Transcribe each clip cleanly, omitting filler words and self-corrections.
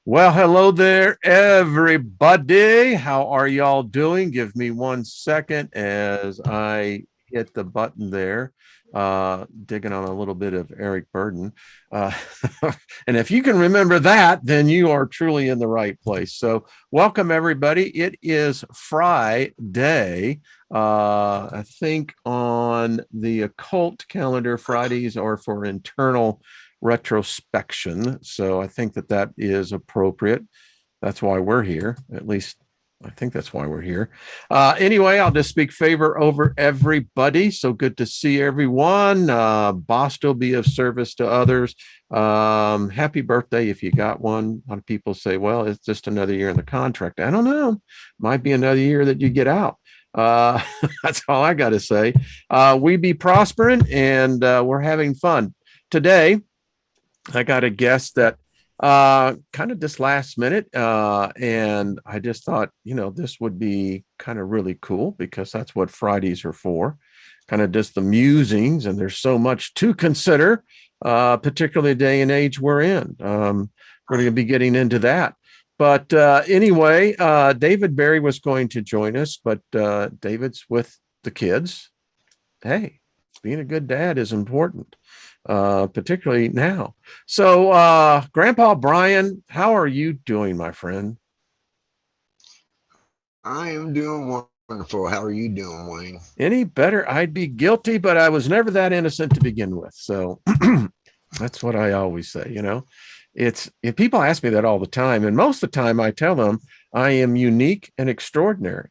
Well, hello there, everybody. How are y'all doing? Give me 1 second as I hit the button there, digging on a little bit of Eric Burden. Uh, and if you can remember that, then you are truly in the right place. So, welcome, everybody. It is Friday. I think on the occult calendar, Fridays are for internal retrospection. So I think that that is appropriate. That's why we're here. At least I think that's why we're here. Anyway, I'll just speak favor over everybody. So good to see everyone. BOSTO be of service to others. Happy birthday if you got one. A lot of people say, well, it's just another year in the contract. I don't know. Might be another year that you get out. Uh, that's all I got to say. We be prospering and we're having fun. Today, I got a guest that kind of just last minute. And I just thought, this would be kind of really cool because that's what Fridays are for, kind of just the musings. And there's so much to consider, particularly the day and age we're in. We're going to be getting into that. But anyway, David Berry was going to join us, but David's with the kids. Hey, being a good dad is important. Particularly now. So, Grandpa Brian, how are you doing, my friend? I am doing wonderful. How are you doing, Wayne? Any better? I'd be guilty, but I was never that innocent to begin with. So that's what I always say, It's if people ask me that all the time, and most of the time I tell them I am unique and extraordinary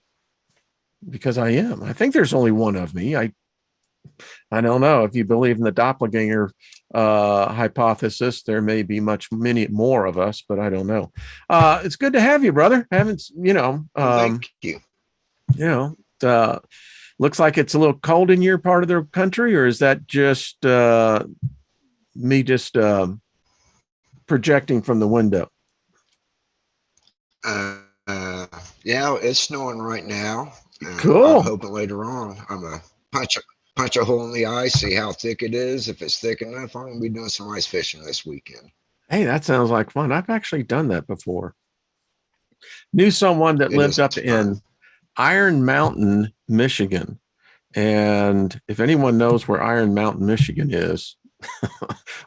because I am. I think there's only one of me. I don't know if you believe in the doppelganger hypothesis. There may be many more of us, but I don't know. It's good to have you, brother. Haven't Well, thank you. you know. Looks like it's a little cold in your part of the country, or is that just me just projecting from the window? Yeah, it's snowing right now. I'm Cool. hoping later on I'm a punch a punch a hole in the ice, see how thick it is. If it's thick enough, I'm gonna be doing some ice fishing this weekend. Hey, that sounds like fun. I've actually done that before. Knew someone that It lived is up fun. in Iron Mountain, Michigan. And if anyone knows where Iron Mountain, Michigan is,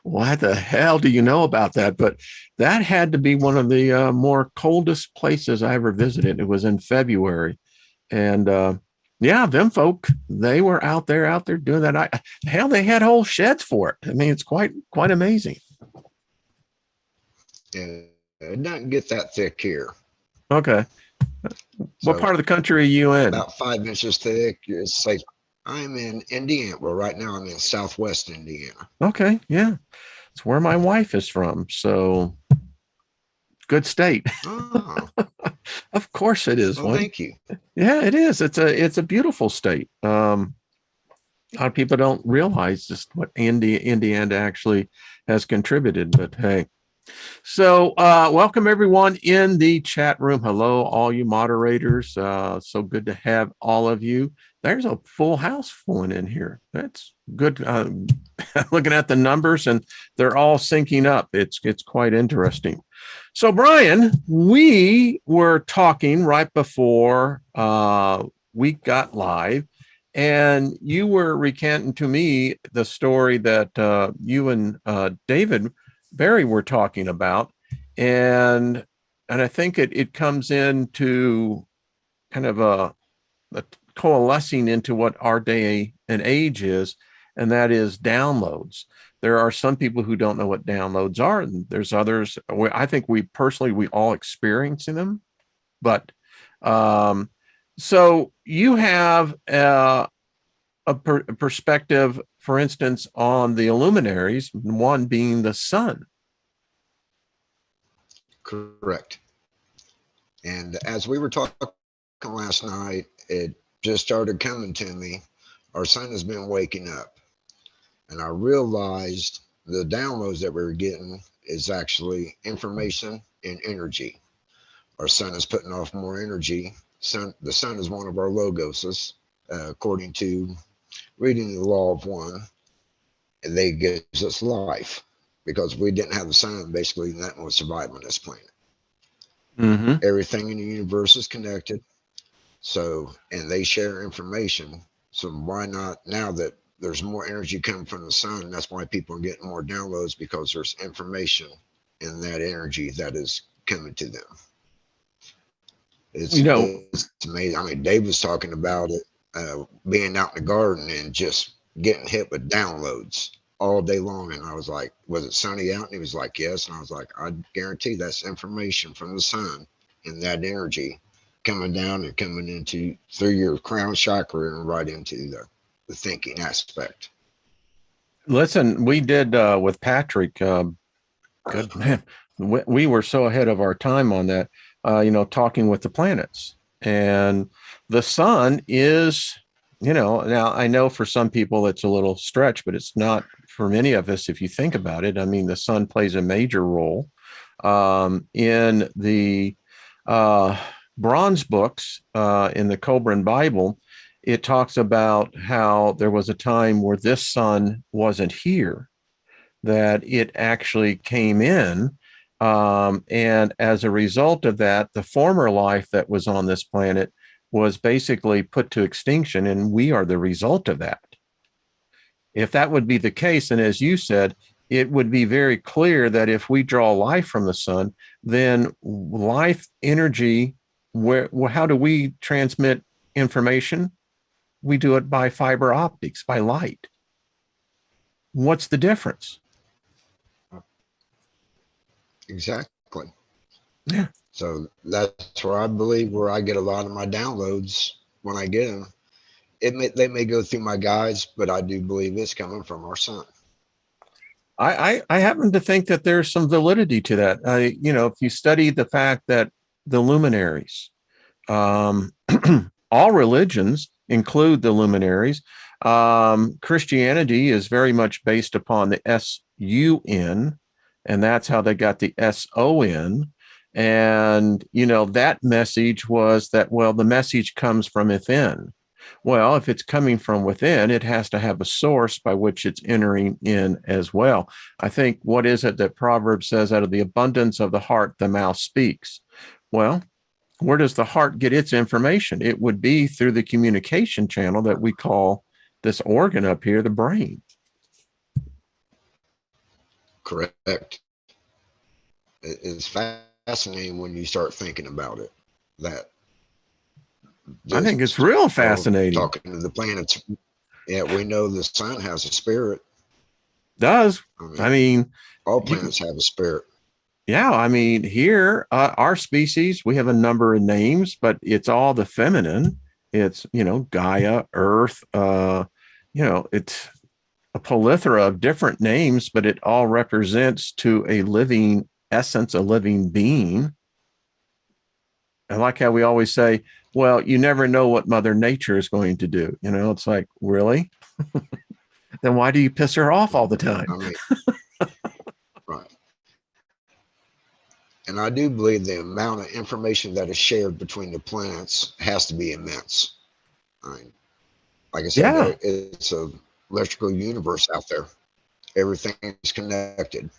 what the hell do you know about that? But that had to be one of the more coldest places I ever visited. It was in February. And yeah, them folk, they were out there doing that. Hell, they had whole sheds for it. I mean, it's quite amazing. Yeah, it doesn't get that thick here. Okay. What So part of the country are you in? about 5 inches thick. It's safe. I'm in Indiana. Well, right now I'm in Southwest Indiana. Okay. Yeah. It's where my wife is from. So good state. Oh, Of course it is, well, Wayne. thank you. Yeah, it is. It's a beautiful state. A lot of people don't realize just what Indiana actually has contributed. But hey, so welcome everyone in the chat room. Hello, all you moderators. So good to have all of you. There's a full house flowing in here. That's good. Looking at the numbers, and they're all syncing up. It's quite interesting. So, Brian, we were talking right before we got live, and you were recanting to me the story that you and David Barry were talking about, and I think it comes into kind of a coalescing into what our day and age is, and that is downloads. There are some people who don't know what downloads are, and there's others. I think we all experiencing them, but um, so you have a perspective, for instance, on the luminaries, one being the sun. Correct. And as we were talking last night, it just started coming to me. Our sun has been waking up. And I realized the downloads that we were getting is actually information and energy. Our sun is putting off more energy. The sun is one of our logoses, according to reading the law of one. And they gives us life because if we didn't have the sun, basically nothing would survive on this planet. Mm-hmm. Everything in the universe is connected. So, and they share information. So why not, now that there's more energy coming from the sun, that's why people are getting more downloads, because there's information in that energy that is coming to them. You know, It's amazing. I mean, Dave was talking about it, being out in the garden and just getting hit with downloads all day long. And I was like, was it sunny out? And he was like, yes. And I was like, I guarantee that's information from the sun and that energy coming down and coming into through your crown chakra and right into the thinking aspect. listen, we did with Patrick. Good man, we were so ahead of our time on that. Talking with the planets, and the sun is, now I know for some people it's a little stretch, but it's not for many of us if you think about it. I mean, the sun plays a major role in the uh, bronze books in the Cobran Bible. It talks about how there was a time where this sun wasn't here, that it actually came in. And as a result of that, the former life that was on this planet was basically put to extinction, and we are the result of that. If that would be the case, and as you said, it would be very clear that if we draw life from the sun, then life energy, how do we transmit information? We do it by fiber optics, by light. What's the difference? Exactly. Yeah. So that's where I believe where I get a lot of my downloads when I get them. They may go through my guides, but I do believe it's coming from our sun. I happen to think that there's some validity to that. If you study the fact that the luminaries, um, all religions include the luminaries. Christianity is very much based upon the SUN, and that's how they got the SON. And, that message was that, well, the message comes from within. Well, if it's coming from within, it has to have a source by which it's entering in as well. I think, what is it that Proverbs says? Out of the abundance of the heart, the mouth speaks. Well, where does the heart get its information? It would be through the communication channel that we call this organ up here, the brain. Correct. It's fascinating when you start thinking about it. That I think it's just, real fascinating. talking to the planets. Yeah, we know the sun has a spirit. Does. I mean, all planets have a spirit. Yeah, I mean, here, our species, we have a number of names, but it's all the feminine. It's, Gaia, Earth, it's a plethora of different names, but it all represents to a living essence, a living being. I like how we always say, well, you never know what Mother Nature is going to do. It's like, really? Then why do you piss her off all the time? I mean, right. And I do believe the amount of information that is shared between the planets has to be immense. I mean, like I said, Yeah. it's a electrical universe out there. Everything is connected.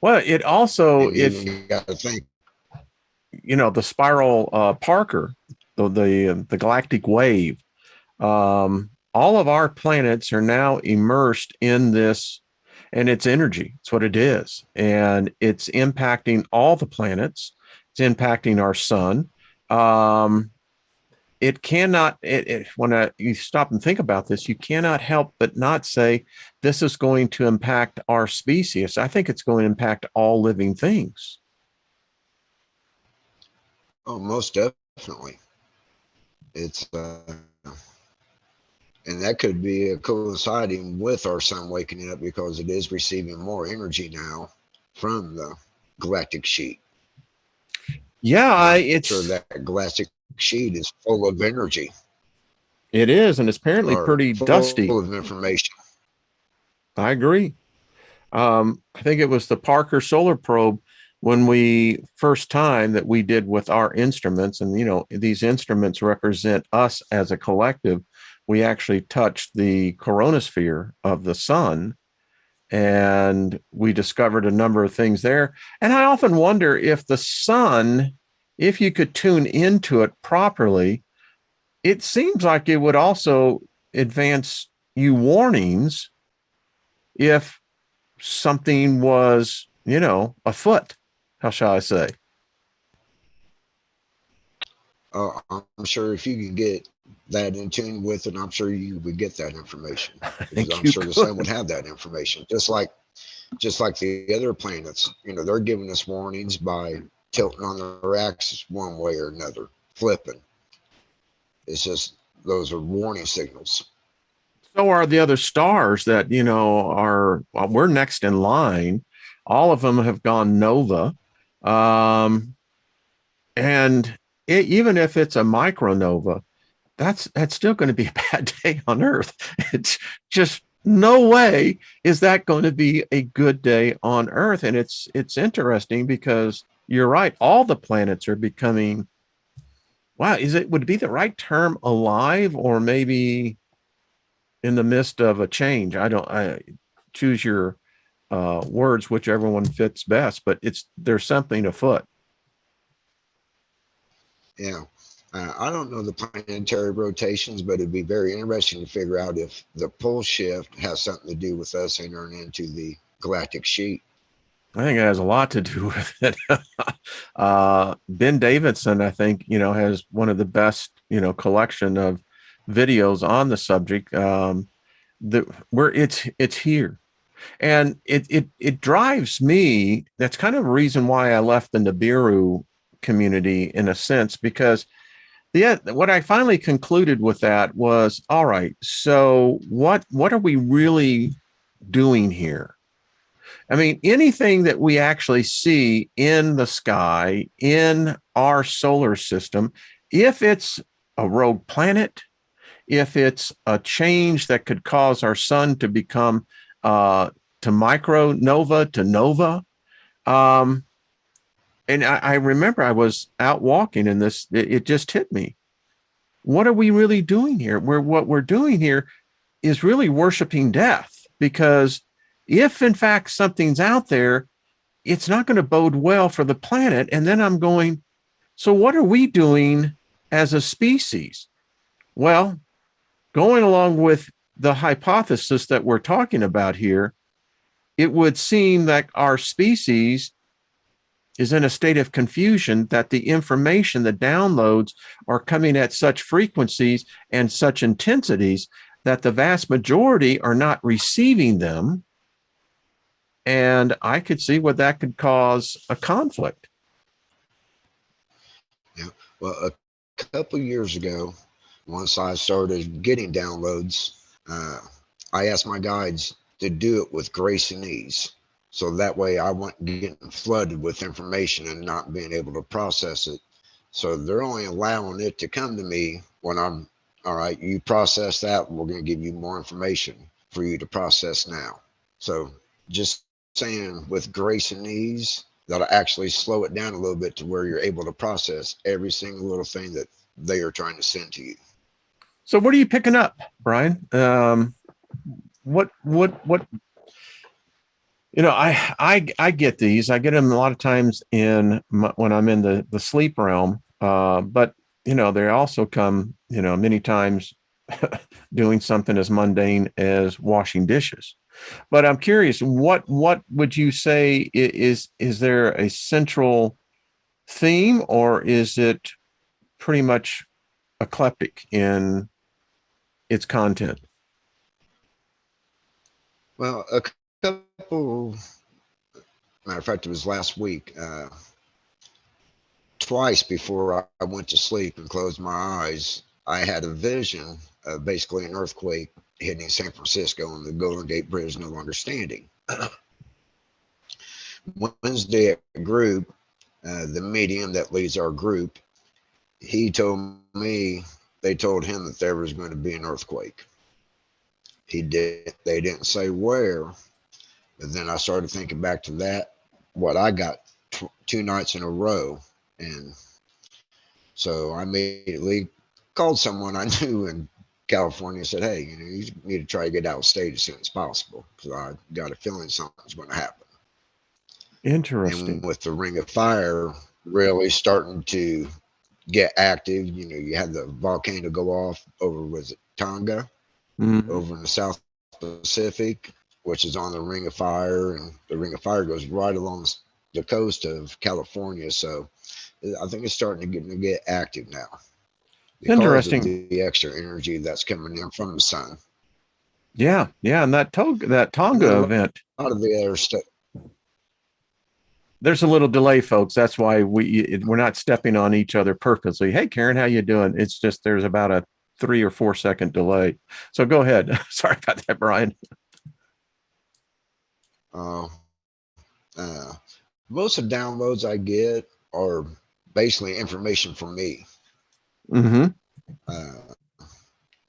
Well, it also, if you got to think, the spiral Parker, the galactic wave, all of our planets are now immersed in this, and it's energy. It's what it is. And it's impacting all the planets. It's impacting our sun. It cannot, when you stop and think about this, you cannot help but not say this is going to impact our species. I think it's going to impact all living things. Oh, most definitely. It's and that could be coinciding with our sun waking up, because it is receiving more energy now from the galactic sheet. Yeah, it's sure that galactic sheet is full of energy. It is, and it's apparently pretty dusty. Full of information. I agree. I think it was the Parker Solar Probe when we first time that we did with our instruments, and these instruments represent us as a collective. We actually touched the coronosphere of the sun, and we discovered a number of things there. And I often wonder if the sun, if you could tune into it properly, it seems like it would also advance you warnings if something was, afoot. How shall I say? I'm sure if you could get that in tune with it, I'm sure you would get that information, I because think I'm you sure the sun could. would have that information, just like the other planets. They're giving us warnings by tilting on their axis one way or another, flipping. It's just those are warning signals. So are the other stars that, are, well, we're next in line. All of them have gone nova. Um, and even if it's a micronova, that's still going to be a bad day on Earth. It's just no way is that going to be a good day on Earth. And it's interesting because you're right. All the planets are becoming, wow, would it be the right term, alive, or maybe in the midst of a change? I choose your words, whichever one fits best, but there's something afoot. Yeah. I don't know the planetary rotations, but it'd be very interesting to figure out if the pole shift has something to do with us entering into the galactic sheet. I think it has a lot to do with it. Ben Davidson, I think, has one of the best, collection of videos on the subject. Where it's here, and it drives me. That's kind of a reason why I left the Nibiru community in a sense, because what I finally concluded with that was, all right, so what are we really doing here? I mean, anything that we actually see in the sky, in our solar system, if it's a rogue planet, if it's a change that could cause our sun to become to micronova to nova. Um, and I remember I was out walking and it just hit me. What are we really doing here? What we're doing here is really worshiping death, because if in fact something's out there, it's not going to bode well for the planet. And then I'm going, so what are we doing as a species? Well, going along with the hypothesis that we're talking about here, it would seem that our species is in a state of confusion, that the information, the downloads are coming at such frequencies and such intensities that the vast majority are not receiving them. And I could see what that could cause a conflict. Yeah. Well, a couple years ago, once I started getting downloads, uh, I asked my guides to do it with grace and ease. So that way I wasn't getting flooded with information and not being able to process it. So they're only allowing it to come to me when I'm, all right, you process that. We're going to give you more information for you to process now. So just saying with grace and ease, that'll actually slow it down a little bit to where you're able to process every single little thing that they are trying to send to you. So what are you picking up, Brian? What I get these. I get them a lot of times when I'm in the sleep realm. But they also come, many times doing something as mundane as washing dishes. But I'm curious, what would you say is there a central theme, or is it pretty much eclectic in its content? Well, a couple, matter of fact, it was last week, twice before I went to sleep and closed my eyes, I had a vision of basically an earthquake hitting San Francisco and the Golden Gate Bridge no longer standing. Wednesday at group, the medium that leads our group, he told me they told him that there was going to be an earthquake. They didn't say where, but then I started thinking back to that, what I got two nights in a row. And so I immediately called someone I knew and California and said, hey, you need to try to get out of state as soon as possible because I got a feeling something's going to happen. And Interesting. with the Ring of Fire really starting to get active, you had the volcano go off over with Tonga Mhm. over in the South Pacific, which is on the Ring of Fire, and the Ring of Fire goes right along the coast of California. So I think it's starting to get active now It's because of interesting. the extra energy that's coming in from the sun. Yeah, yeah, and that And then Tonga event, a lot of the other stuff. there's a little delay, folks. That's why we're not stepping on each other purposely. Hey, Karen, how you doing? It's just there's about a 3 or 4 second delay. So go ahead. Sorry about that, Brian. Uh, uh, Most of the downloads I get are basically information from me. Mm-hmm. Uh,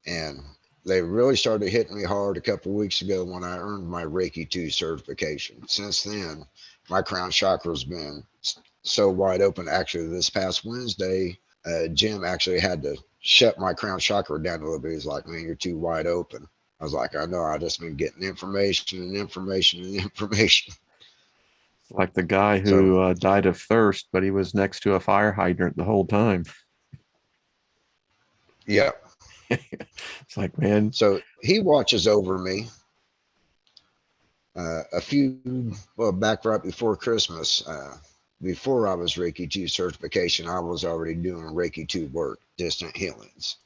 and they really started hitting me hard a couple of weeks ago when I earned my Reiki 2 certification. Since then, my crown chakra's been so wide open. Actually, this past Wednesday, Jim actually had to shut my crown chakra down a little bit. He's like, man, you're too wide open. I was like, I know. I just been getting information and information and information. Like the guy So, who died of thirst, but he was next to a fire hydrant the whole time. yeah. It's like, man, So he watches over me. Well, back right before Christmas, before I was Reiki 2 certification, I was already doing Reiki 2 work, distant healings.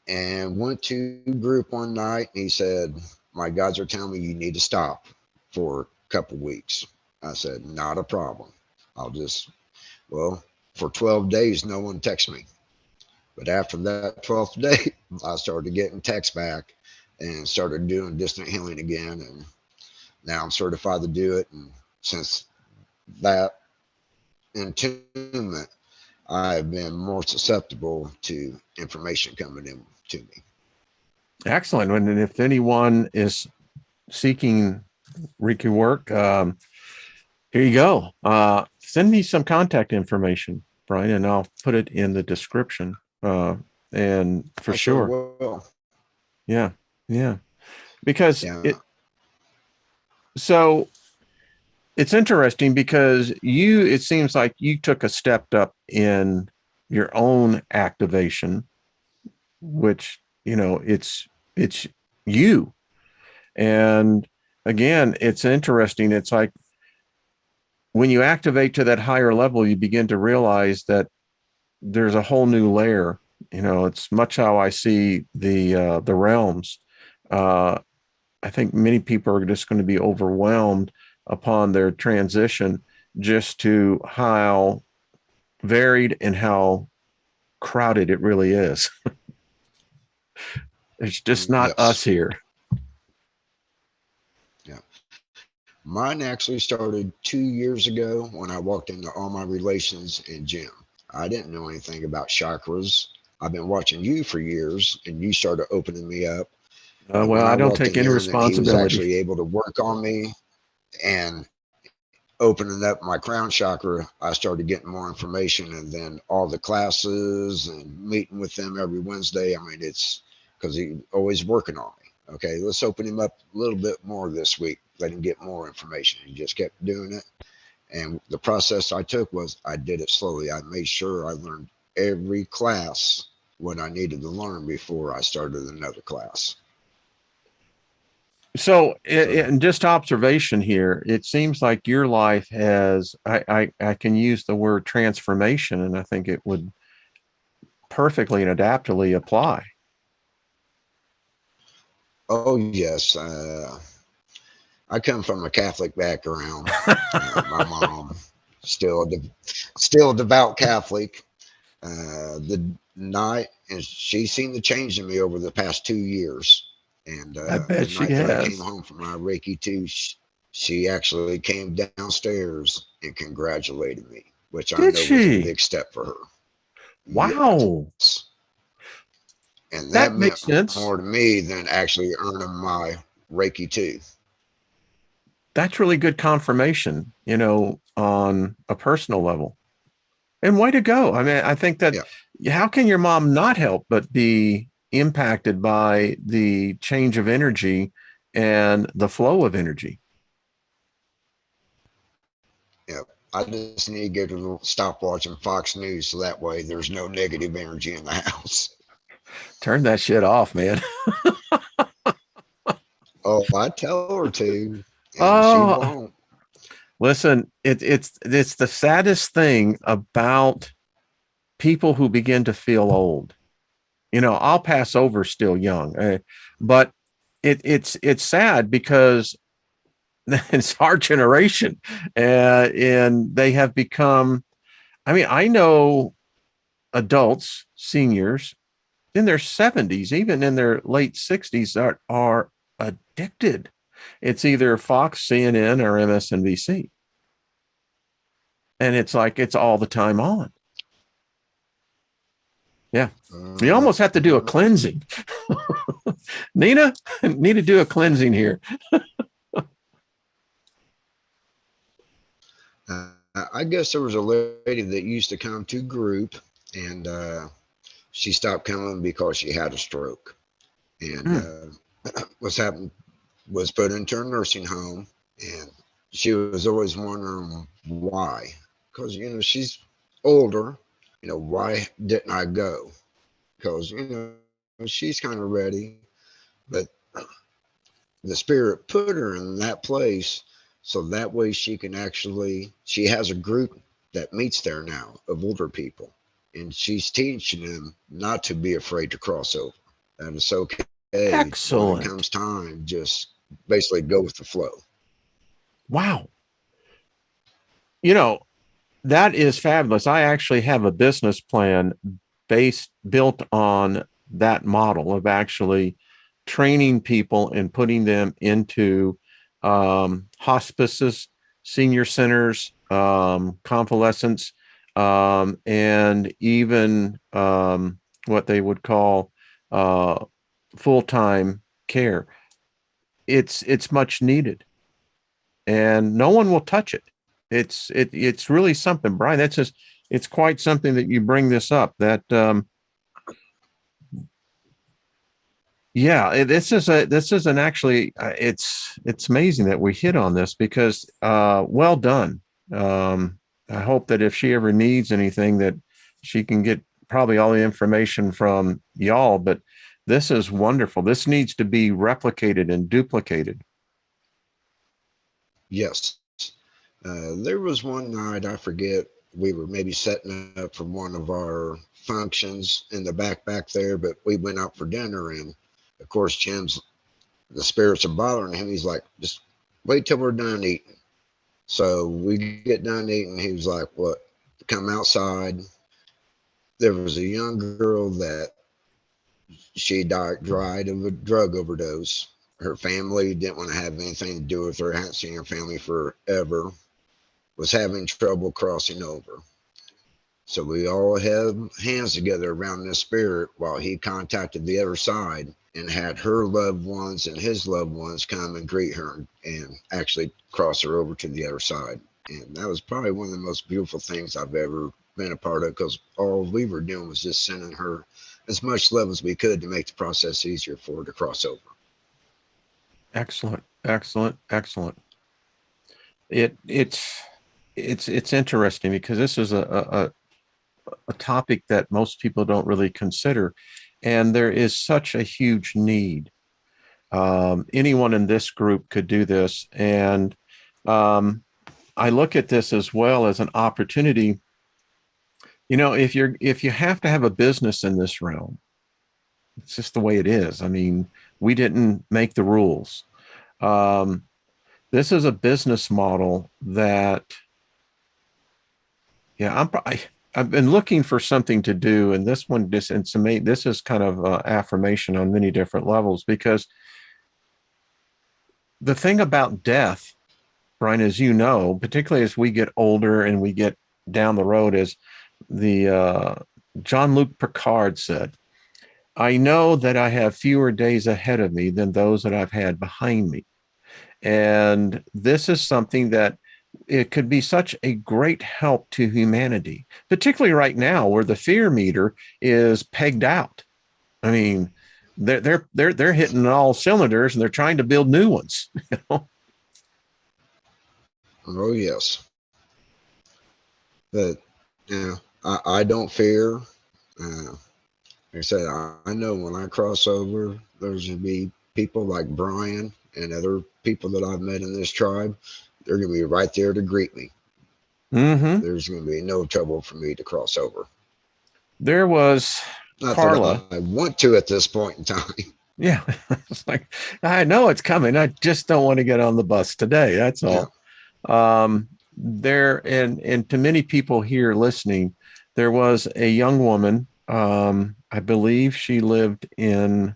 And went to group one night and he said, my guides are telling me you need to stop for a couple weeks. I said, not a problem. I'll just, well, for 12 days, no one texted me. But after that 12th day, I started getting texts back and started doing distant healing again. And now I'm certified to do it. And since that entombment, I've been more susceptible to information coming in to me. excellent. And if anyone is seeking Reiki work, here you go. Send me some contact information, Brian, and I'll put it in the description. And for I sure sure. will. Yeah. Yeah. Because Yeah. so it's interesting because it seems like you took a step up in your own activation, which, it's you. And again, it's interesting. It's like when you activate to that higher level, you begin to realize that there's a whole new layer. It's much how I see the realms. Uh, I think many people are just going to be overwhelmed upon their transition, just to how varied and how crowded it really is. It's just not us Yes. here. Yeah. Mine actually started 2 years ago when I walked into all my relations in gym. I didn't know anything about chakras. I've been watching you for years, and you started opening me up. And Well, when I I don't walked take in any there, and he was responsibility. actually able to work on me and opening up my crown chakra, I started getting more information. And then all the classes and meeting with them every Wednesday. I mean, it's because he's always working on me. Okay, let's open him up a little bit more this week. Let him get more information. He just kept doing it. And the process I took was I did it slowly. I made sure I learned every class what I needed to learn before I started another class. So, So, in just observation here, it seems like your life has, I can use the word transformation, and I think it would perfectly and adaptively apply. oh, yes. I come from a Catholic background. My mom still still a devout Catholic. The night, and she's seen the change in me over the past 2 years. And I the bet she night that I came has. home from my Reiki 2, she actually came downstairs and congratulated me, which I Did know was a she? big step for her. Yes. Wow. And that That meant makes sense. more to me than actually earning my Reiki 2. That's really good confirmation, on a personal level. And way to go. I mean, I think that Yeah. how can your mom not help but be impacted by the change of energy and the flow of energy. Yeah. I just need to get a little stop watching Fox News so that way there's no negative energy in the house. Turn that shit off, man. Oh, I tell her to, and she Oh, won't. listen, it's the saddest thing about people who begin to feel old. I'll pass over still young, but it's sad because it's our generation, and they have become. I mean, I know adults, seniors in their 70s, even in their late 60s, that are addicted. It's either Fox, CNN, or MSNBC, and it's like it's all the time on. Yeah, you almost have to do a cleansing. Nina, need to do a cleansing here. I guess there was a lady that used to come to group, and she stopped coming because she had a stroke, and was happened was put into a nursing home, and she was always wondering why, because she's older. Why didn't I go? Because she's kind of ready, but the spirit put her in that place so that way she has a group that meets there now of older people, and she's teaching them not to be afraid to cross over, and it's okay when it Excellent. comes time, just basically go with the flow. Wow. That is fabulous. I actually have a business plan built on that model of actually training people and putting them into hospices, senior centers, convalescents, and even what they would call full-time care. It's much needed, and no one will touch it. It's really something, Brian. That's just it's quite something that you bring this up. That yeah, this is an actually it's amazing that we hit on this because well done. I hope that if she ever needs anything that she can get probably all the information from y'all. But this is wonderful. This needs to be replicated and duplicated. Yes. There was one night, I forget, we were maybe setting up for one of our functions in the back there, but we went out for dinner, and of course the spirits are bothering him. He's like, just wait till we're done eating. So we get done eating. He was like, what? Come outside. There was a young girl that she died of a drug overdose. Her family didn't want to have anything to do with her. Hadn't seen her family forever. Was having trouble crossing over. So we all held hands together around this spirit while he contacted the other side and had her loved ones and his loved ones come and greet her and actually cross her over to the other side. And that was probably one of the most beautiful things I've ever been a part of, because all we were doing was just sending her as much love as we could to make the process easier for her to cross over. Excellent, excellent, excellent. It's interesting because this is a topic that most people don't really consider, and there is such a huge need. Anyone in this group could do this, and I look at this as well as an opportunity. If you have to have a business in this realm, it's just the way it is. I mean, we didn't make the rules. Um, this is a business model that, yeah, I've been looking for something to do, and this one this is kind of affirmation on many different levels, because the thing about death, Brian, as you know, particularly as we get older and we get down the road, is the Jean-Luc Picard said, I know that I have fewer days ahead of me than those that I've had behind me. And this is something that it could be such a great help to humanity, particularly right now where the fear meter is pegged out. I mean, they're hitting all cylinders and they're trying to build new ones. You know? Oh yes, but I don't fear. Like I said, I know when I cross over, there's going to be people like Brian and other people that I've met in this tribe. They're going to be right there to greet me. Mm-hmm. There's going to be no trouble for me to cross over. There was Not Carla. that I want to at this point in time. Yeah. It's like, I know it's coming. I just don't want to get on the bus today. That's Yeah. all. There, and to many people here listening, there was a young woman. I believe she lived in,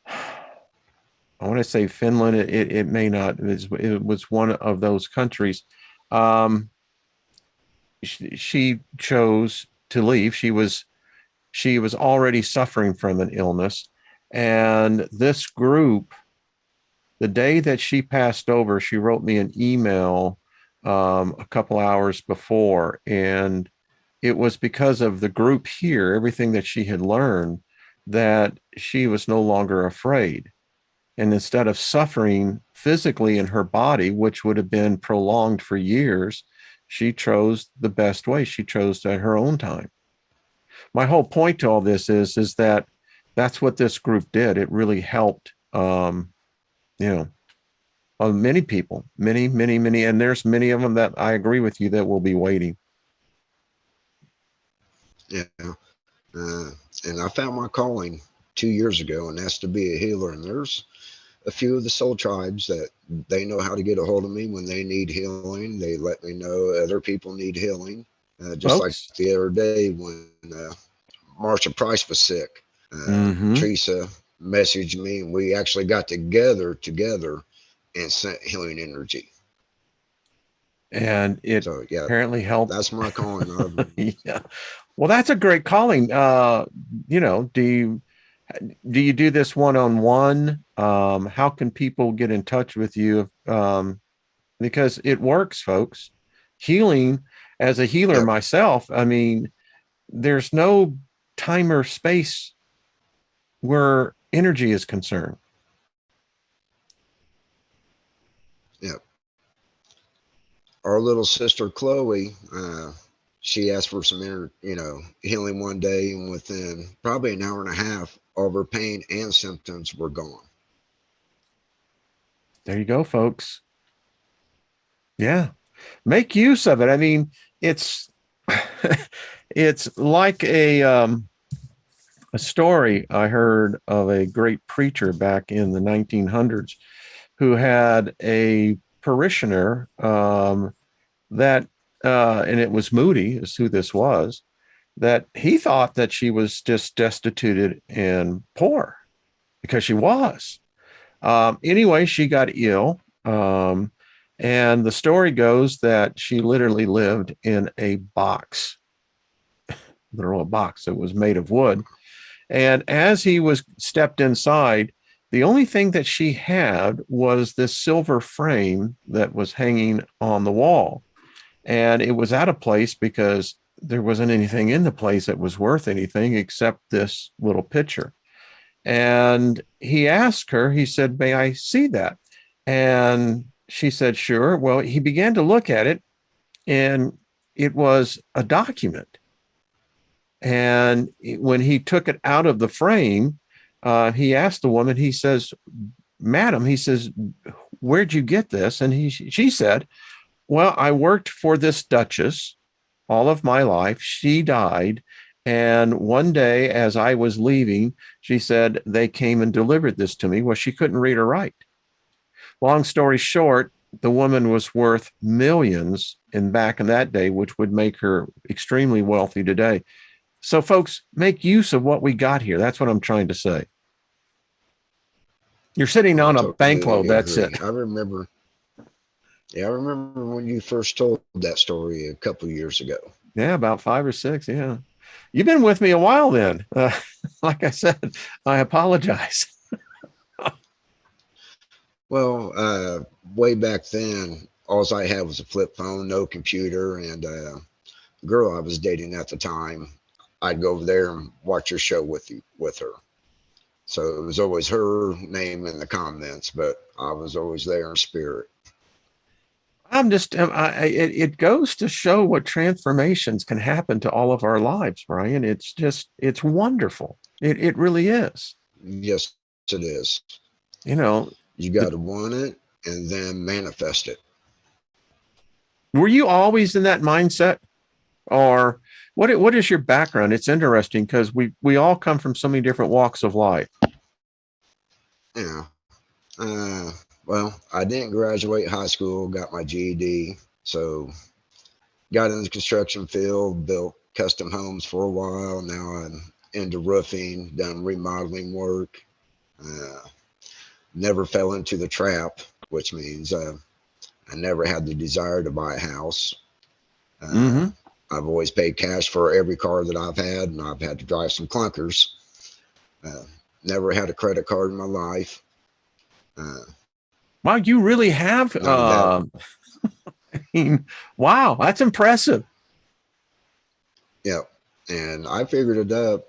I want to say Finland. It may not. It was one of those countries. Um, she chose to leave. She was already suffering from an illness, and this group, the day that she passed over, she wrote me an email a couple hours before, and it was because of the group here, everything that she had learned, that she was no longer afraid. And instead of suffering physically in her body, which would have been prolonged for years, she chose the best way. She chose at her own time. My whole point to all this is that that's what this group did. It really helped, you know, many people, many, and there's many of them that I agree with you that will be waiting. Yeah. Uh, and I found my calling 2 years ago, and that's to be a healer. And there's a few of the soul tribes that they know how to get a hold of me when they need healing. They let me know other people need healing. Just like Folks. the other day when Marsha Price was sick, Mm-hmm. Teresa messaged me, and we actually got together and sent healing energy. And it So yeah, apparently helped. that's my calling. Yeah. Well, that's a great calling. Do you do this one-on-one? How can people get in touch with you? Because it works, folks. Healing, as a healer Yep. myself, I mean, there's no time or space where energy is concerned. Yep. Our little sister Chloe, she asked for some healing one day, and within probably an hour and a half, all of her pain and symptoms were gone. There you go, folks. Yeah. Make use of it. I mean, it's it's like a story I heard of a great preacher back in the 1900s who had a parishioner that, and it was Moody, is who this was, that he thought that she was just destitute and poor because she was. Anyway, she got ill. And the story goes that she literally lived in a box, literal box that was made of wood. And as he was stepped inside, the only thing that she had was this silver frame that was hanging on the wall. And it was out of place because there wasn't anything in the place that was worth anything except this little picture. And he asked her, he said, "May I see that?" And she said, "Sure." Well, he began to look at it, and it was a document. And when he took it out of the frame, he asked the woman, he says, "Madam," he says, "where'd you get this?" And she said, "Well, I worked for this duchess all of my life. She died. And one day, as I was leaving, she said, they came and delivered this to me." Well, she couldn't read or write. Long story short, the woman was worth millions in back in that day, which would make her extremely wealthy today. So, folks, make use of what we got here. That's what I'm trying to say. You're sitting I on a totally bankload. That's it. agree. I remember. Yeah, I remember when you first told that story a couple of years ago. Yeah, about 5 or 6. Yeah. You've been with me a while then. Like I said, I apologize. Well, way back then, all I had was a flip phone, no computer, and girl I was dating at the time, I'd go over there and watch your show with her. So it was always her name in the comments, but I was always there in spirit. I'm just, it goes to show what transformations can happen to all of our lives, Brian. It's just, it's wonderful. It really is. Yes, it is. You know, You got to want it and then manifest it. were you always in that mindset, or what is your background? It's interesting because we all come from so many different walks of life. Yeah. Uh, well, I didn't graduate high school, got my GED. So got in the construction field, built custom homes for a while. Now I'm into roofing, done remodeling work. Uh, Never fell into the trap, which means I never had the desire to buy a house. Uh, Mm-hmm. I've always paid cash for every car that I've had, and I've had to drive some clunkers. Uh, Never had a credit card in my life. Uh, Wow, you really have. None of that. I mean, wow, that's impressive. Yeah. And I figured it up.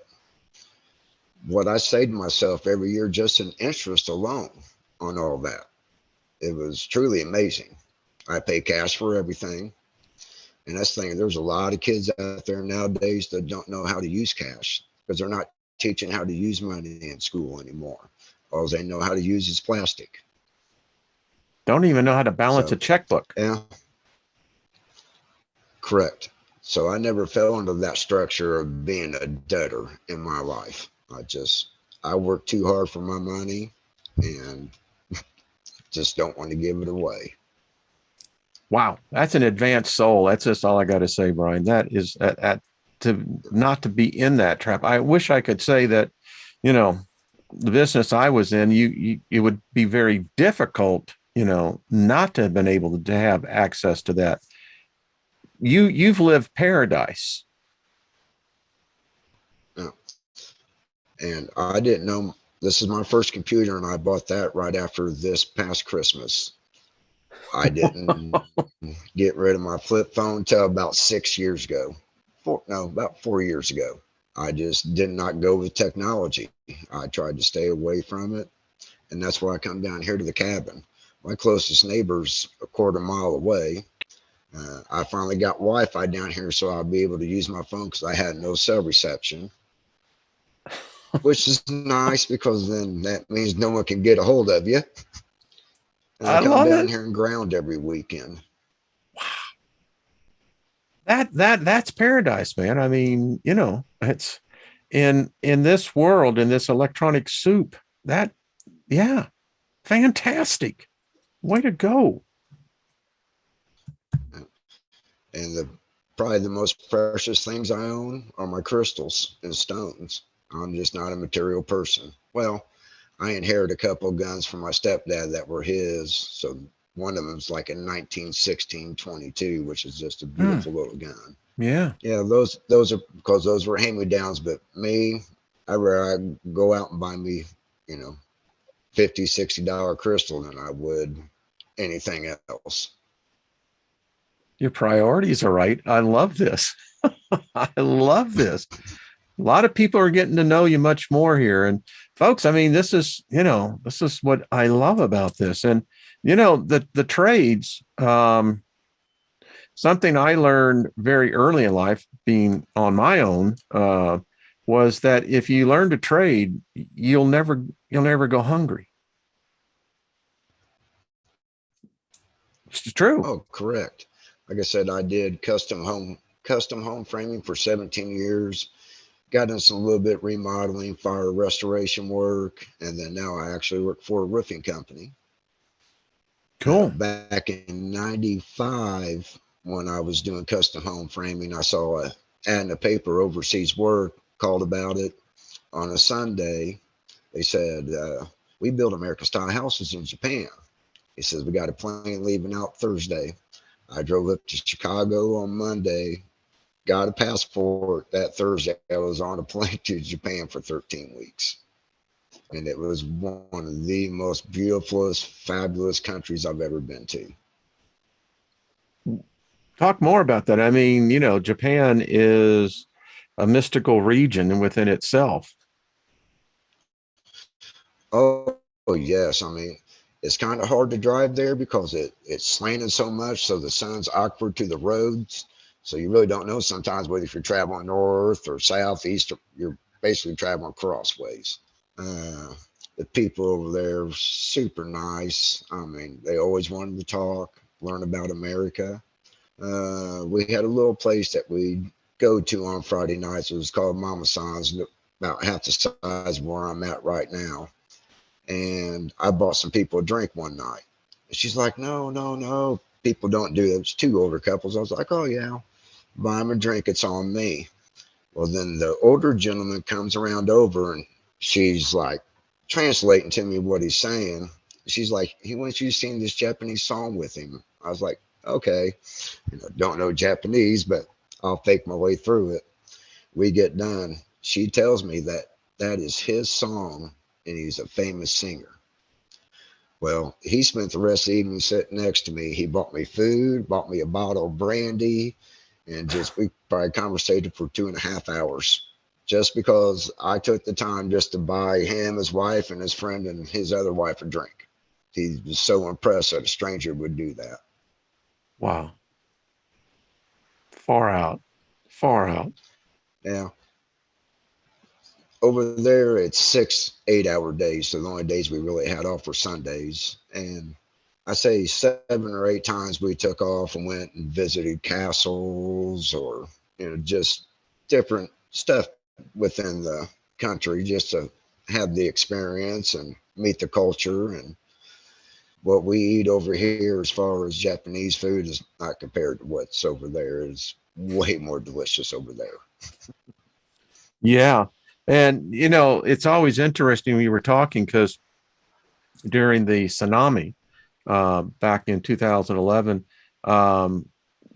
What I saved myself every year just in interest alone on all that. It was truly amazing. I pay cash for everything. And that's the thing, there's a lot of kids out there nowadays that don't know how to use cash because they're not teaching how to use money in school anymore. All they know how to use is plastic. Don't even know how to balance a So, checkbook. yeah, correct. So I never fell into that structure of being a debtor in my life. I work too hard for my money and just don't want to give it away. Wow, that's an advanced soul. That's just all I got to say, Brian. That is to not to be in that trap. I wish I could say that, you know, the business I was in, it would be very difficult, not to have been able to have access to that. You've lived paradise. Yeah. And I didn't know this is my first computer, and I bought that right after this past Christmas. I didn't get rid of my flip phone until about 6 years ago. No, about 4 years ago. I just did not go with technology. I tried to stay away from it. And that's why I come down here to the cabin. My closest neighbor's a quarter mile away. I finally got Wi Fi down here so I'll be able to use my phone because I had no cell reception, which is nice because then that means no one can get a hold of you. And I I come love down it. here and ground every weekend. That's paradise, man. I mean, it's in this world, in this electronic soup. That, yeah, fantastic. Way to go. And probably the most precious things I own are my crystals and stones. I'm just not a material person. Well, I inherited a couple of guns from my stepdad that were his. So one of them's like a 1916 22, which is just a Hmm. beautiful little gun. Yeah. Yeah, those are because those were hand me downs. But me, I'd go out and buy me, you know, $50, $60 crystal than I would anything else. Your priorities are right. I love this. I love this. A lot of people are getting to know you much more here. And folks, I mean, this is what I love about this. And, the trades, something I learned very early in life being on my own, was that if you learn to trade, you'll never go hungry. It's true. Oh, correct. Like I said, I did custom home framing for 17 years. Got into some little bit remodeling, fire restoration work, and then now I actually work for a roofing company. Cool. Back in '95, when I was doing custom home framing, I saw a ad in the paper, overseas work, called about it on a Sunday. They said, we build American style houses in Japan. He says, we got a plane leaving out Thursday. I drove up to Chicago on Monday, got a passport that Thursday. I was on a plane to Japan for 13 weeks. And it was one of the most beautifulest, fabulous countries I've ever been to. Talk more about that. I mean, Japan is a mystical region within itself. Oh yes. I mean, it's kind of hard to drive there because it's slanted so much, so the sun's awkward to the roads. So you really don't know sometimes whether if you're traveling north or south, east, or you're basically traveling crossways. Uh, the people over there are super nice. I mean, they always wanted to talk, learn about America. We had a little place that we go to on Friday nights. It was called Mama San's, about half the size of where I'm at right now. And I bought some people a drink one night. And she's like, no, no, no. People don't do that. It's two older couples. I was like, oh, yeah, buy them a drink. It's on me. Well, then the older gentleman comes around over and she's like translating to me what he's saying. She's like, he wants you to sing this Japanese song with him. I was like, okay, don't know Japanese, but I'll fake my way through it. We get done. She tells me that that is his song and he's a famous singer. Well, he spent the rest of the evening sitting next to me. He bought me food, bought me a bottle of brandy, and just we probably conversated for 2.5 hours just because I took the time just to buy him, his wife, and his friend and his other wife a drink. He was so impressed that a stranger would do that. Wow. Far out. Far out. Now, over there, it's 6 8-hour days. So the only days we really had off were Sundays. And I say 7 or 8 times we took off and went and visited castles or, just different stuff within the country just to have the experience and meet the culture. And what we eat over here as far as Japanese food is not compared to what's over there. It's way more delicious over there. Yeah. And, it's always interesting we were talking because during the tsunami back in 2011,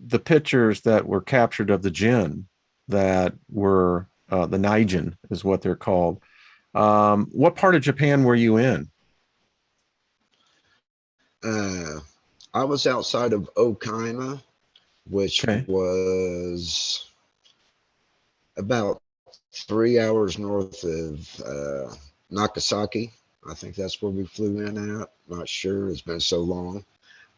the pictures that were captured of the jinn that were the Naijin is what they're called. What part of Japan were you in? Uh, I was outside of Okayama, which Okay. was about 3 hours north of Nagasaki. I think that's where we flew in at. Not sure. It's been so long.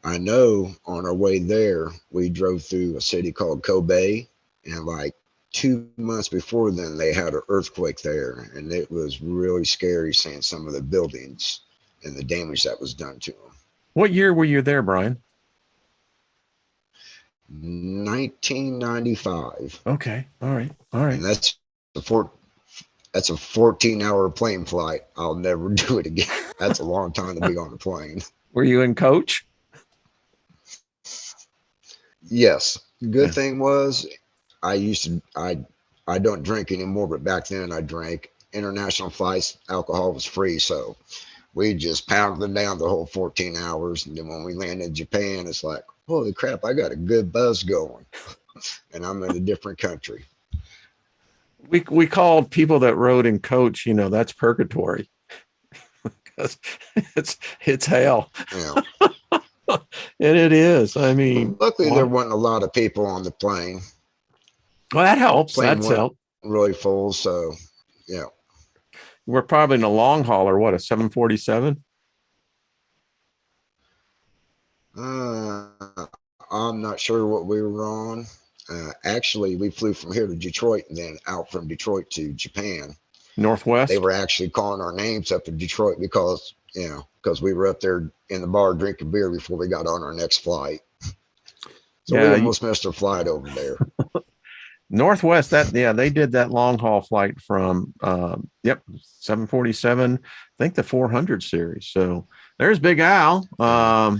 I know on our way there, we drove through a city called Kobe, and like 2 months before then, they had an earthquake there, and it was really scary seeing some of the buildings and the damage that was done to them. What year were you there, Brian? 1995, Okay. All right. All right. and a four, that's a 14-hour plane flight. I'll never do it again. That's a long time to be on a plane. Were you in coach? Yes. Good Yeah. thing was I don't drink anymore, but back then I drank. International flights, alcohol was free, so we just pounded them down the whole 14 hours. And then when we landed in Japan, it's like, holy crap, I got a good buzz going, and I'm in a different country. We called people that rode in coach, that's purgatory because it's hell. You And it is. I mean, luckily there wow. wasn't a lot of people on the plane. Well, that helps. Plane That's wasn't help. really full, so yeah. We're probably in a long haul or what, a 747? Uh, I'm not sure what we were on. Actually, we flew from here to Detroit and then out from Detroit to Japan. They Northwest? were actually calling our names up in Detroit because we were up there in the bar drinking beer before we got on our next flight. So we Yeah. almost missed our flight over there. Northwest, yeah, they did that long haul flight from, yep, 747, I think the 400 series. So there's Big Al. Uh,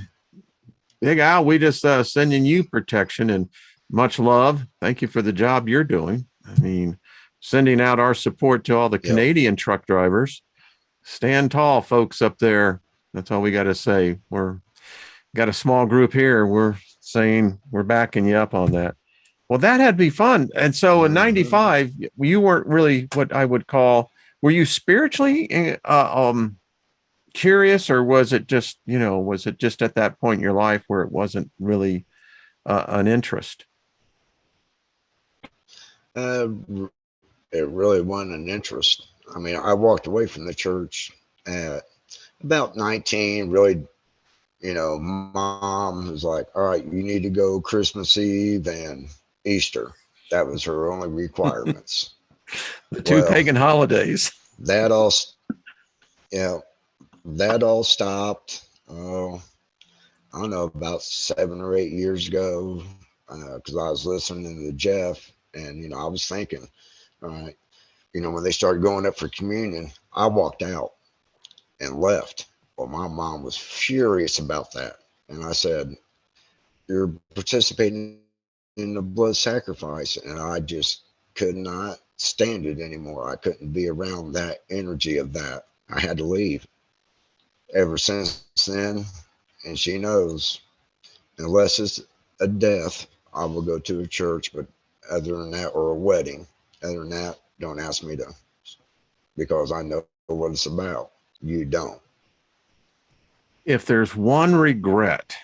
Big Al, we just sending you protection and much love. Thank you for the job you're doing. I mean, sending out our support to all the yep. Canadian truck drivers. Stand tall, folks up there. That's all we got to say. We're got a small group here. We're saying we're backing you up on that. Well, that had to be fun. And so in Mm-hmm. 95, you weren't really what I would call, were you spiritually curious, or was it just, was it just at that point in your life where it wasn't really an interest? Uh, it really wasn't an interest. I mean, I walked away from the church at about 19, really, mom was like, all right, you need to go Christmas Eve and Easter. That was her only requirements. The two Well, pagan holidays. that all, you know, that all stopped. I don't know, about 7 or 8 years ago, because I was listening to Jeff, and I was thinking, all right, when they started going up for communion, I walked out and left. Well, my mom was furious about that, and I said, "You're participating in the blood sacrifice," and I just could not stand it anymore. I couldn't be around that energy of that. I had to leave. Ever since then, and she knows, unless it's a death, I will go to a church. But other than that, or a wedding, other than that, don't ask me to, because I know what it's about. You don't. If there's one regret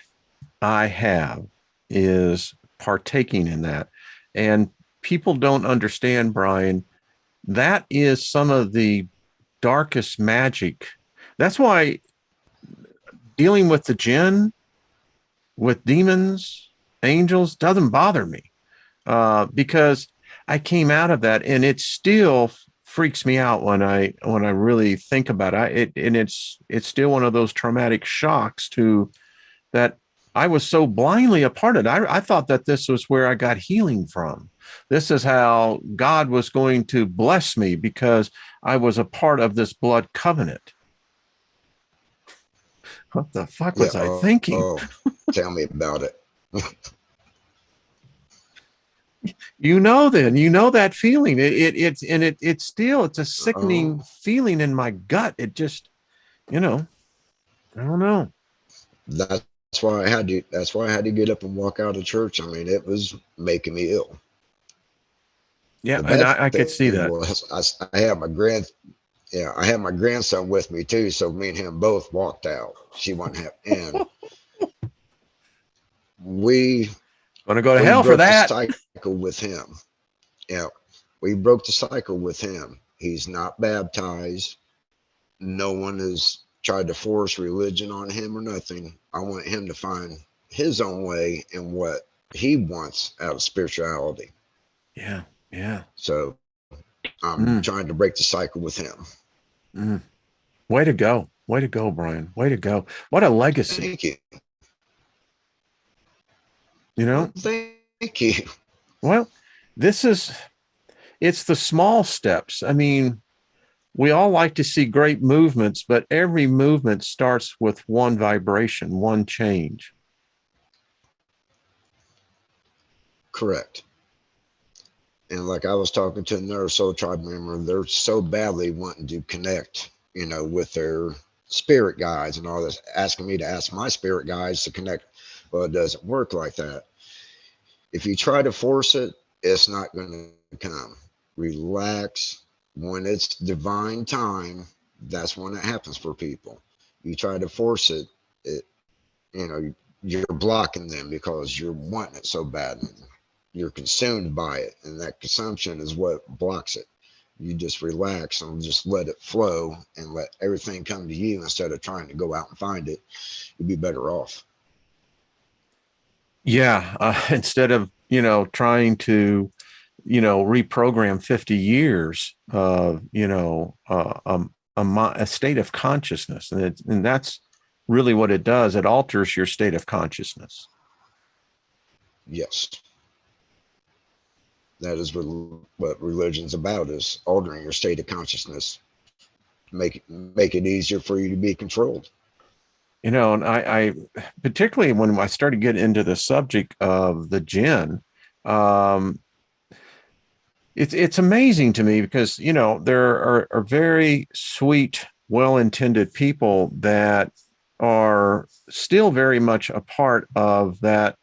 I have is partaking in that. And people don't understand, Brian, that is some of the darkest magic. That's why dealing with the jinn, with demons, angels doesn't bother me, because I came out of that, and it still freaks me out when I really think about it. And it's still one of those traumatic shocks to that. I was so blindly a part of it. I thought that this was where I got healing from. This is how God was going to bless me because I was a part of this blood covenant. What the fuck Yeah. was I thinking? Tell me about it. Then that feeling. It's a Oh, sickening feeling in my gut. It just, you know, I don't know. that's why I had to. That's why I had to get up and walk out of church. I mean, it was making me ill. Yeah, The and bad I could see thing that. was, I had yeah, I had my grandson with me too. So me and him both walked out. She wouldn't have, and we Gonna go to we hell for broke the that. cycle with him. Yeah, we broke the cycle with him. He's not baptized. No one has tried to force religion on him or nothing. I want him to find his own way and what he wants out of spirituality. Yeah, yeah. So I'm Mm, trying to break the cycle with him. mm. Way to go. Way to go, Brian. Way to go. What a legacy. Thank you. You Well, know? thank you. Well, this is it's the small steps. I mean, we all like to see great movements, but every movement starts with one vibration, one change. Correct. And like I was talking to another Soul Tribe member, they're so badly wanting to connect, with their spirit guides and all this, asking me to ask my spirit guides to connect. Well, it doesn't work like that. If you try to force it, it's not going to come. Relax. When it's divine time, that's when it happens for people. You try to force it, you know, you're blocking them because you're wanting it so bad and you're consumed by it. And that consumption is what blocks it. You just relax and just let it flow and let everything come to you instead of trying to go out and find it. You'd be better off. Yeah, instead of, trying to, reprogram 50 years of, a state of consciousness. And that's really what it does. It alters your state of consciousness. Yes. That is what religion's about, is altering your state of consciousness. Make it easier for you to be controlled. And I particularly when I started getting into the subject of the jinn, um, it's amazing to me because there are very sweet, well-intended people that are still very much a part of that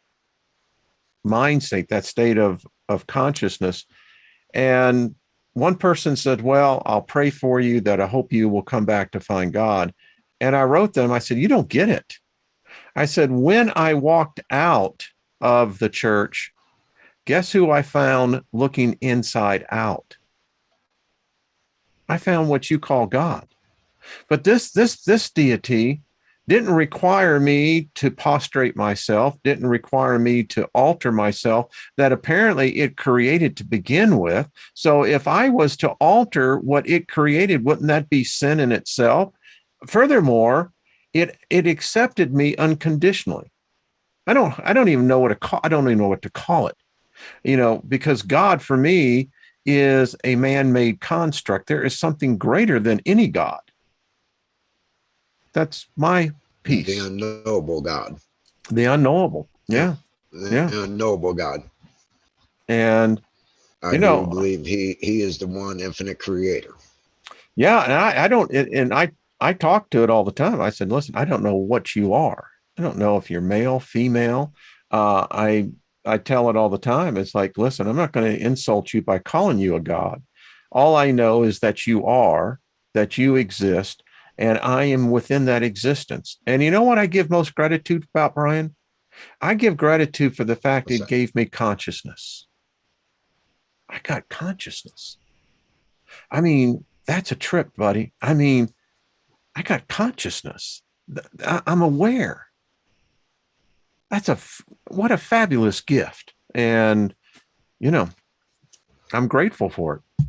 mind state, that state of consciousness. And one person said, well, I'll pray for you that I hope you will come back to find God. And I wrote them, I said, you don't get it. I said, when I walked out of the church, guess who I found looking inside out? I found what you call God. But this deity didn't require me to prostrate myself, didn't require me to alter myself, that apparently it created to begin with. So if I was to alter what it created, wouldn't that be sin in itself? Furthermore, it accepted me unconditionally. I don't even know what to call, I don't even know what to call it, because God for me is a man-made construct. There is something greater than any God. That's my The piece. unknowable God. The unknowable. Yeah. Yeah. The Yeah. unknowable God. And, I you do know, believe he is the one infinite creator. yeah. And I don't, and I talk to it all the time. I said, listen, I don't know what you are. I don't know if you're male, female. Uh, I, I tell it all the time. It's like, listen, I'm not going to insult you by calling you a God. All I know is that you exist, and I am within that existence. And you know what I give most gratitude about, Brian? I give gratitude for the fact What's it that? gave me consciousness. I got consciousness. I mean, that's a trip, buddy. I mean, I got consciousness. I'm aware. That's what a fabulous gift. And, you know, I'm grateful for it.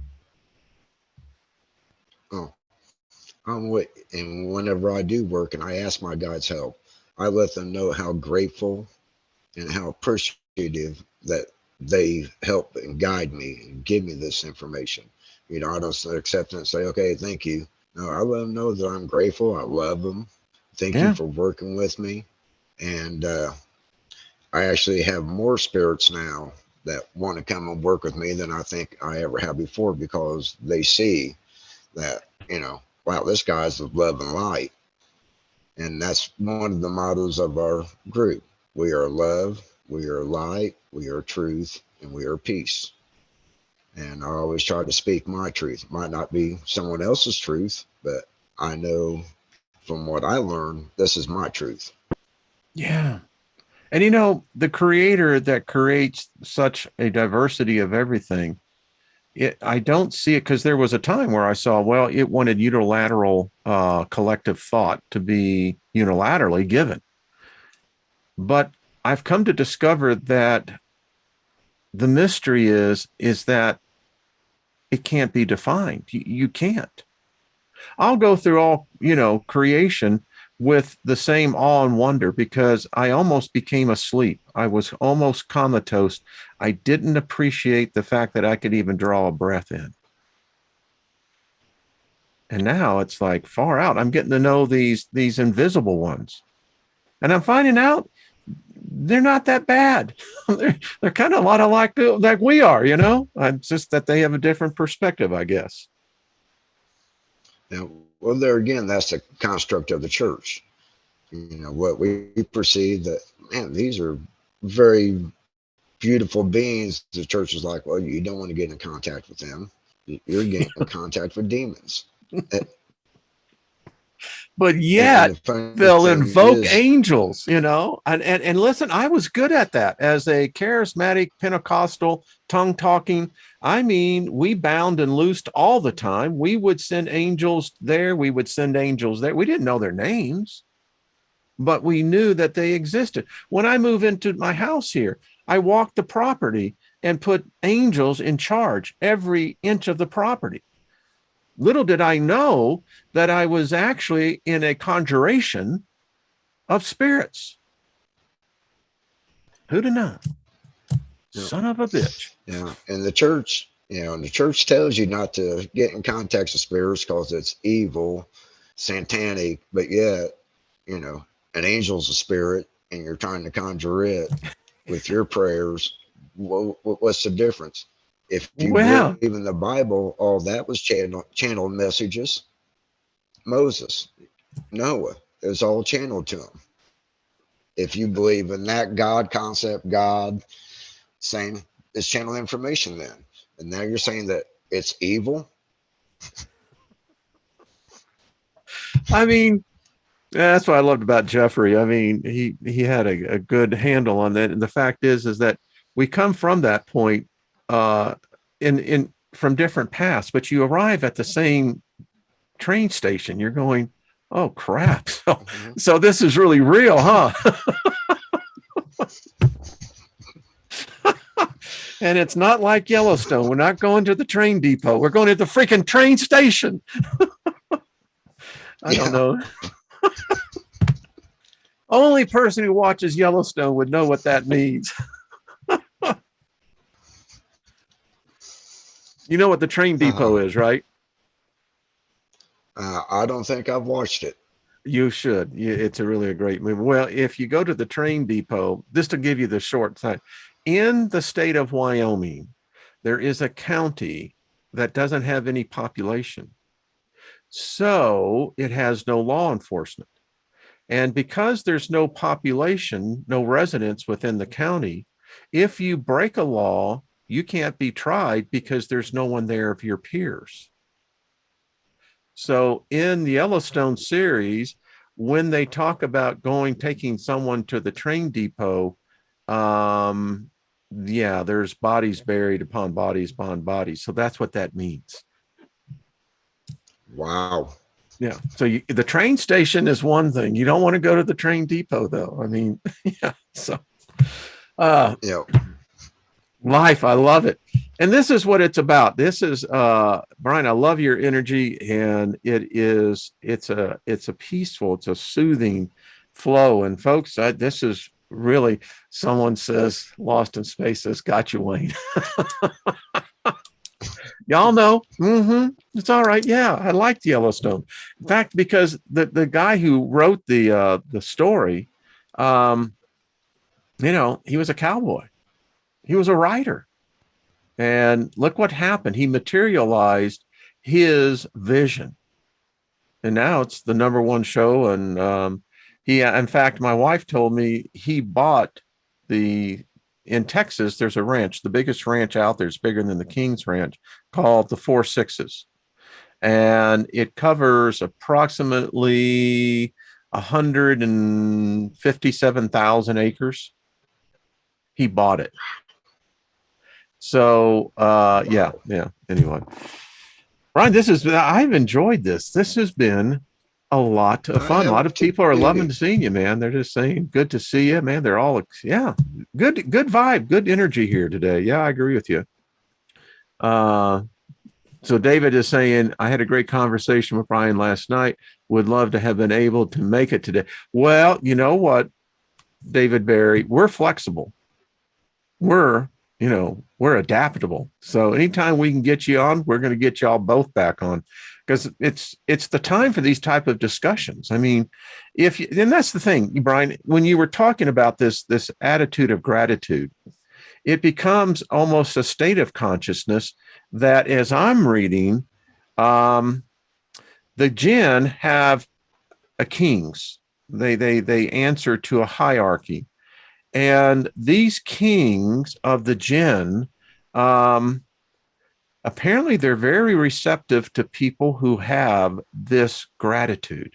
Oh, and whenever I do work and I ask my guides help, I let them know how grateful and how appreciative that they help and guide me and give me this information. I don't accept it and say, okay, thank you. No, I let them know that I'm grateful. I love them. Thank you Yeah. for working with me. And I actually have more spirits now that want to come and work with me than I think I ever have before, because they see that, wow, this guy's of love and light. And that's one of the mottos of our group. We are love, we are light, we are truth, and we are peace. And I always try to speak my truth. It might not be someone else's truth, but I know from what I learned, this is my truth. Yeah. And, the creator that creates such a diversity of everything, I don't see it, because there was a time where I saw, well, it wanted unilateral collective thought to be unilaterally given. But I've come to discover that the mystery is that it can't be defined. You can't. I'll go through all, creation with the same awe and wonder, because I almost became asleep. I was almost comatose. I didn't appreciate the fact that I could even draw a breath in. And now it's like far out. I'm getting to know these invisible ones. And I'm finding out they're not that bad. they're kind of a lot of like we are, It's just that they have a different perspective, I guess. Now, well, there again, that's the construct of the church. What we perceive that, man, these are very beautiful beings. The church is like, well, you don't want to get in contact with them. You're getting in contact with demons. But And yet the funny they'll thing invoke is, angels, and listen, I was good at that as a charismatic Pentecostal tongue talking. I mean, we bound and loosed all the time. We would send angels there. We would send angels there. We didn't know their names, but we knew that they existed. When I move into my house here, I walk the property and put angels in charge every inch of the property. Little did I know that I was actually in a conjuration of spirits. Who'd have known? you know, Son of a bitch. and the church tells you not to get in contact with spirits because it's evil, satanic, but yet, you know, an angel's a spirit and you're trying to conjure it with your prayers. What's the difference? If you believe Well, in the Bible, all that was channeled messages. Moses, Noah, it was all channeled to him. If you believe in that God concept, God saying it's channel information then. And now you're saying that it's evil. I mean, that's what I loved about Jeffrey. I mean, he had a good handle on that. And the fact is that we come from that point in from different paths, but you arrive at the same train station. You're going, oh crap. So, Mhm. so this is really real, huh? And it's not like Yellowstone. We're not going to the train depot. We're going to the freaking train station. I don't Yeah. know. Only person who watches Yellowstone would know what that means. You know what the train depot Uh, is, right? I don't think I've watched it. You should. It's a really a great movie. Well, if you go to the train depot, just to give you the short side, in the state of Wyoming, there is a county that doesn't have any population. So it has no law enforcement. And because there's no population, no residents within the county, if you break a law, you can't be tried because there's no one there of your peers. So in the Yellowstone series, when they talk about taking someone to the train depot, yeah, there's bodies buried upon bodies upon bodies. So that's what that means. Wow. Yeah. So the train station is one thing. You don't want to go to the train depot, though. I mean, yeah. So Yeah. life, I love it. And this is what it's about. This is Brian, I love your energy, and it's a peaceful, it's a soothing flow. And folks, this is really, someone says Lost in Space says, got you, Wayne. Y'all know. It's all right. Yeah, I liked Yellowstone. In fact, because the guy who wrote the story, he was a cowboy. He was a writer. And look what happened. He materialized his vision. And now it's the number one show. And in fact, my wife told me he bought in Texas, there's a ranch, the biggest ranch out there, is bigger than the King's Ranch, called the Four Sixes. And it covers approximately 157,000 acres. He bought it. So yeah. Anyway, Brian, I've enjoyed this. This has been a lot of fun. A lot of people are loving seeing you, man. They're just saying, good to see you, man. They're all, yeah, good vibe, good energy here today. Yeah, I agree with you. So David is saying, I had a great conversation with Brian last night. Would love to have been able to make it today. Well, you know what, David Barry, we're flexible. We're adaptable. So anytime we can get you on, we're going to get y'all both back on, because it's the time for these type of discussions. I mean, and that's the thing, Brian, when you were talking about this attitude of gratitude, it becomes almost a state of consciousness that, as I'm reading, the jinn have a kings. They answer to a hierarchy. And these kings of the jinn, apparently they're very receptive to people who have this gratitude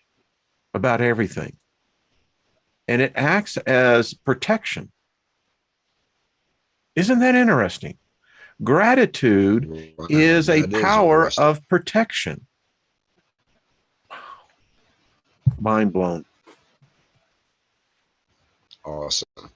about everything. And it acts as protection. Isn't that interesting? Gratitude is a power of protection. Mind blown. Awesome.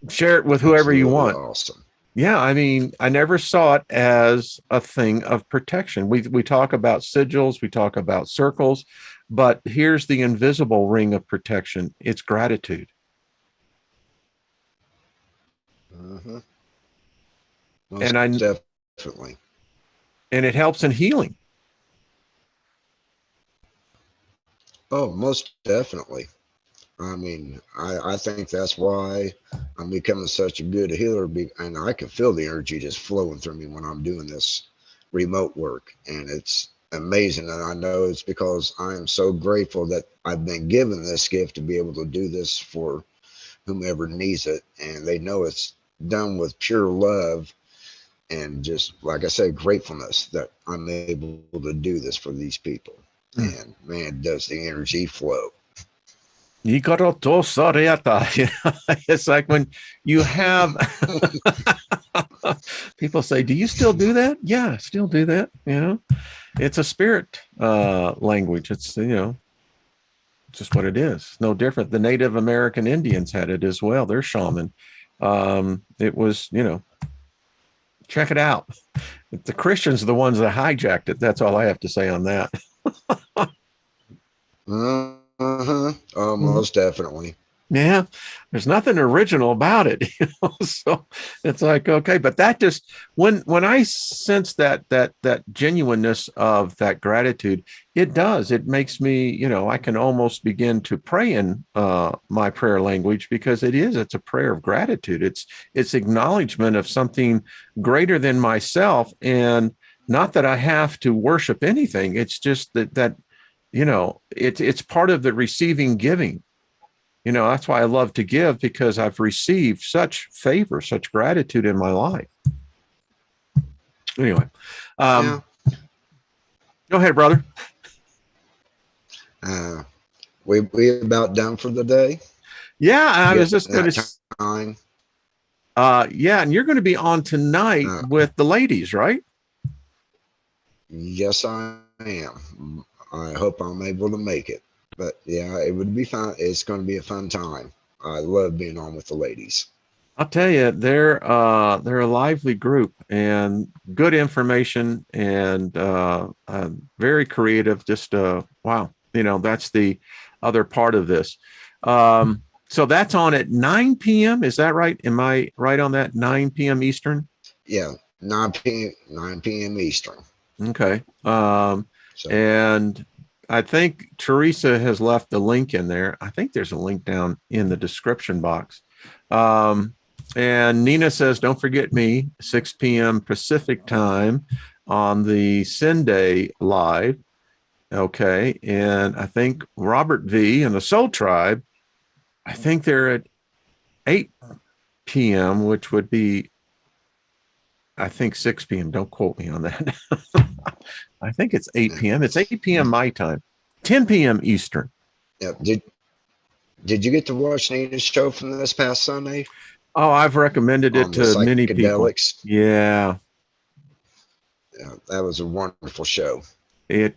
Share it with whoever you want. Awesome. Yeah, I mean, I never saw it as a thing of protection. We talk about sigils, we talk about circles, but here's the invisible ring of protection. It's gratitude. Mm-hmm. Definitely. And it helps in healing. Oh, most definitely. I mean, I think that's why I'm becoming such a good healer, and I can feel the energy just flowing through me when I'm doing this remote work. And it's amazing. And I know it's because I am so grateful that I've been given this gift to be able to do this for whomever needs it. And they know it's done with pure love and just, like I said, gratefulness that I'm able to do this for these people. And man, does the energy flow. It's like when you have People say, do you still do that? Yeah, I still do that. It's a spirit language. It's, just what it is. No different. The Native American Indians had it as well. They're shaman. It was, check it out. The Christians are the ones that hijacked it. That's all I have to say on that. Most definitely. Yeah, there's nothing original about it, so it's like, okay, but that just when I sense that genuineness of that gratitude, it makes me, I can almost begin to pray in my prayer language, because it's a prayer of gratitude. It's acknowledgement of something greater than myself, and not that I have to worship anything. It's just that it's part of the receiving giving. That's why I love to give, because I've received such favor, such gratitude in my life. Anyway, Yeah. Go ahead, brother. We about done for the day. Yeah, I was just going to. Time. Yeah, and you're going to be on tonight with the ladies, right? Yes, I am. I hope I'm able to make it. But yeah, it would be fun. It's going to be a fun time. I love being on with the ladies. I'll tell you, they're a lively group, and good information, and very creative. Just wow, that's the other part of this. So that's on at 9 p.m. Is that right? Am I right on that? 9 p.m. Eastern? Yeah, 9 p.m. Eastern. Okay. And I think Teresa has left the link in there. I think there's a link down in the description box. And Nina says, don't forget me, 6 p.m. Pacific time on the Sunday live. Okay. And I think Robert V and the Soul Tribe, I think they're at 8 p.m., which would be, I think, 6 p.m. Don't quote me on that. I think it's 8 p.m. It's 8 p.m. my time, 10 p.m. Eastern. Yeah. Did you get to watch Nina's show from this past Sunday? Oh, I've recommended it to many people. Yeah. Yeah, that was a wonderful show. I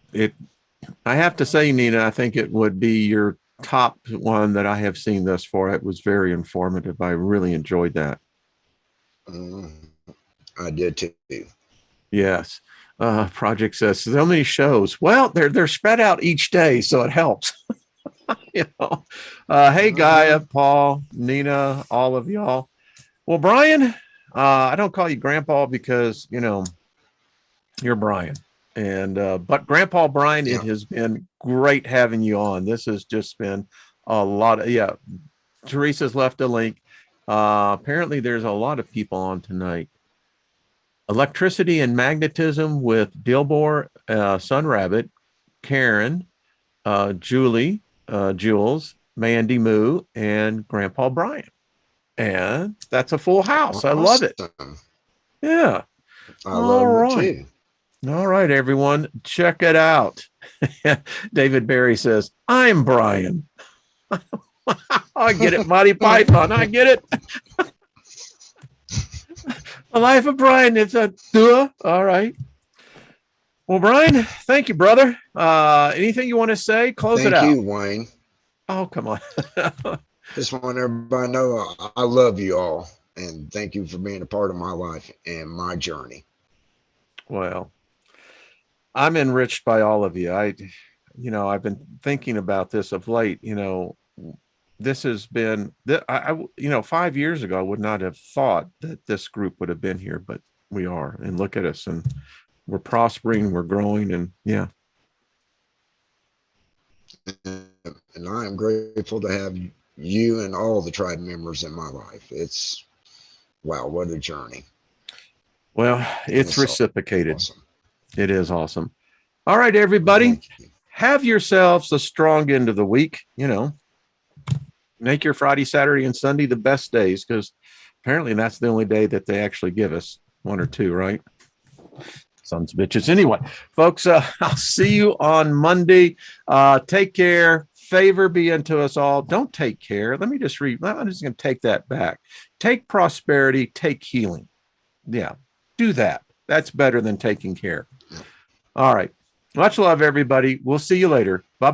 have to say, Nina, I think it would be your top one that I have seen thus far. It was very informative. I really enjoyed that. I did too. Yes. Project says so many shows. Well, they're spread out each day, so it helps. Hey, Gaia, Paul, Nina, all of y'all. Well, Brian, I don't call you Grandpa because you're Brian, and but Grandpa Brian, It has been great having you on. This has just been a lot of Teresa's left a link. Apparently, there's a lot of people on tonight. Electricity and Magnetism with Dilbor, Sun Rabbit, Karen, Julie, Jules, Mandy Moo, and Grandpa Brian. And that's a full house. Awesome. I love it. Yeah. I love it too. All right, everyone, check it out. David Barry says, I'm Brian. I get it, Monty Python. I get it. The Life of Brian. It's a duh. All right. Well, Brian, thank you, brother. Anything you want to say? Close it out. Thank you, Wayne. Oh, come on. Just want everybody to know I love you all, and thank you for being a part of my life and my journey. Well, I'm enriched by all of you. I've been thinking about this of late. This has been, 5 years ago, I would not have thought that this group would have been here, but we are. And look at us, and we're prospering, we're growing, and yeah. And I am grateful to have you and all the tribe members in my life. It's, wow, what a journey. Well, it's reciprocated. Awesome. It is awesome. All right, everybody, have yourselves a strong end of the week. Make your Friday, Saturday, and Sunday the best days, because apparently that's the only day that they actually give us, one or two, right? Sons of bitches. Anyway, folks, I'll see you on Monday. Take care. Favor be unto us all. Don't take care. Let me just read. I'm just going to take that back. Take prosperity. Take healing. Yeah, do that. That's better than taking care. All right. Much love, everybody. We'll see you later. Bye.